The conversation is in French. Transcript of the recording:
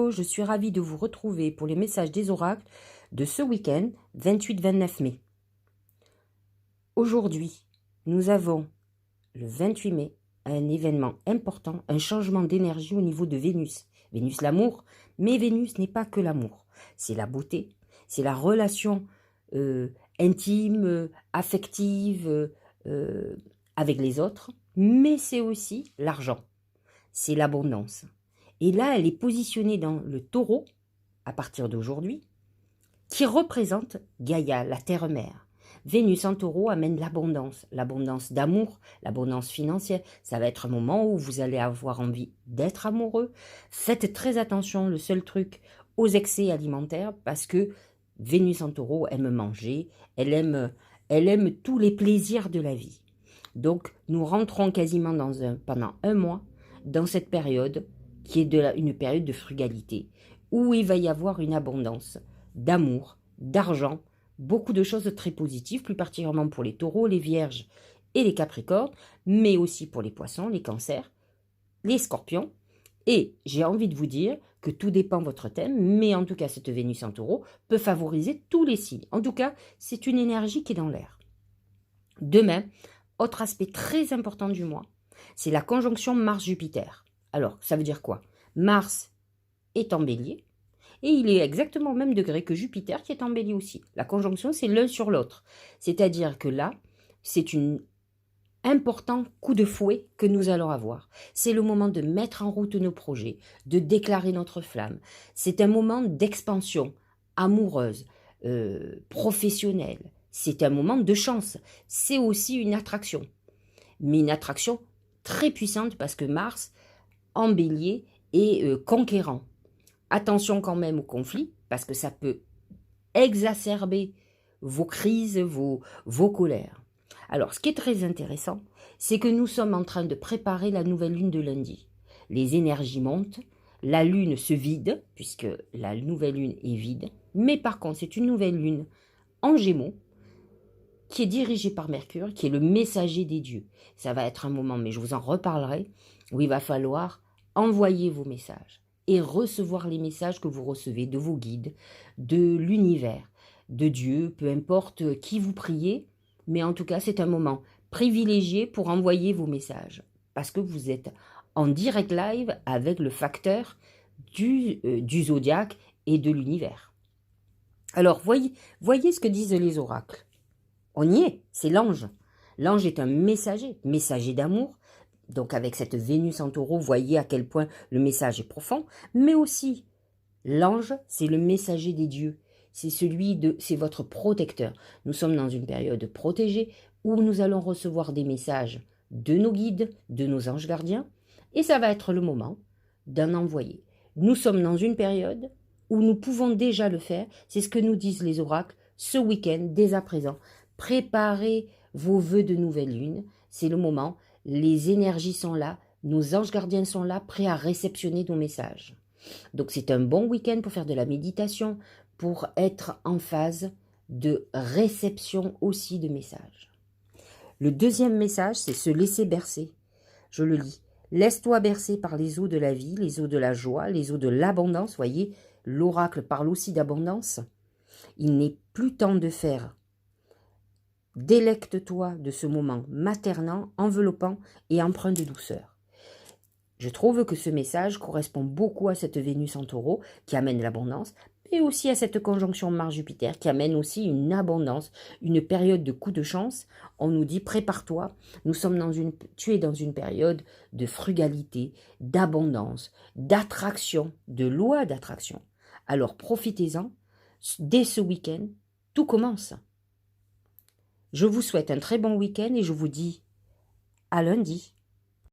Je suis ravie de vous retrouver pour les messages des oracles de ce week-end 28-29 mai. Aujourd'hui, nous avons le 28 mai un événement important, un changement d'énergie au niveau de Vénus. Vénus l'amour, mais Vénus n'est pas que l'amour. C'est la beauté, c'est la relation intime, affective avec les autres, mais c'est aussi l'argent, c'est l'abondance. Et là, elle est positionnée dans le taureau, à partir d'aujourd'hui, qui représente Gaïa, la terre-mère. Vénus en taureau amène l'abondance d'amour, l'abondance financière. Ça va être un moment où vous allez avoir envie d'être amoureux. Faites très attention, le seul truc, aux excès alimentaires, parce que Vénus en taureau aime manger, elle aime tous les plaisirs de la vie. Donc, nous rentrons quasiment pendant un mois dans cette période qui est une période de frugalité, où il va y avoir une abondance d'amour, d'argent, beaucoup de choses très positives, plus particulièrement pour les taureaux, les vierges et les capricornes, mais aussi pour les poissons, les cancers, les scorpions. Et j'ai envie de vous dire que tout dépend de votre thème, mais en tout cas, cette Vénus en taureau peut favoriser tous les signes. En tout cas, c'est une énergie qui est dans l'air. Demain, autre aspect très important du mois, c'est la conjonction Mars-Jupiter. Alors, ça veut dire quoi? Mars est en bélier, et il est exactement au même degré que Jupiter qui est en bélier aussi. La conjonction, c'est l'un sur l'autre. C'est-à-dire que là, c'est un important coup de fouet que nous allons avoir. C'est le moment de mettre en route nos projets, de déclarer notre flamme. C'est un moment d'expansion amoureuse, professionnelle. C'est un moment de chance. C'est aussi une attraction. Mais une attraction très puissante parce que Mars, en bélier, est conquérant. Attention quand même au conflit, parce que ça peut exacerber vos crises, vos colères. Alors, ce qui est très intéressant, c'est que nous sommes en train de préparer la nouvelle lune de lundi. Les énergies montent, la lune se vide, puisque la nouvelle lune est vide, mais par contre, c'est une nouvelle lune en Gémeaux, qui est dirigée par Mercure, qui est le messager des dieux. Ça va être un moment, mais je vous en reparlerai, où il va falloir envoyer vos messages et recevoir les messages que vous recevez de vos guides, de l'univers, de Dieu, peu importe qui vous priez, mais en tout cas, c'est un moment privilégié pour envoyer vos messages, parce que vous êtes en direct live avec le facteur du zodiaque et de l'univers. Alors, voyez ce que disent les oracles. On y est, c'est l'ange. L'ange est un messager d'amour. Donc avec cette Vénus en taureau, voyez à quel point le message est profond. Mais aussi, l'ange, c'est le messager des dieux. C'est votre protecteur. Nous sommes dans une période protégée où nous allons recevoir des messages de nos guides, de nos anges gardiens. Et ça va être le moment d'en envoyer. Nous sommes dans une période où nous pouvons déjà le faire. C'est ce que nous disent les oracles ce week-end, dès à présent. Préparez vos vœux de nouvelle lune. C'est le moment. Les énergies sont là. Nos anges gardiens sont là, prêts à réceptionner nos messages. Donc c'est un bon week-end pour faire de la méditation, pour être en phase de réception aussi de messages. Le deuxième message, c'est se laisser bercer. Je le lis. Laisse-toi bercer par les eaux de la vie, les eaux de la joie, les eaux de l'abondance. Voyez, l'oracle parle aussi d'abondance. Il n'est plus temps de faire. Délecte-toi de ce moment maternant, enveloppant et empreint de douceur. Je trouve que ce message correspond beaucoup à cette Vénus en taureau qui amène l'abondance, mais aussi à cette conjonction Mars-Jupiter qui amène aussi une abondance, une période de coup de chance. On nous dit prépare-toi, tu es dans une période de frugalité, d'abondance, d'attraction, de loi d'attraction. Alors profitez-en, dès ce week-end, tout commence. Je vous souhaite un très bon week-end et je vous dis à lundi.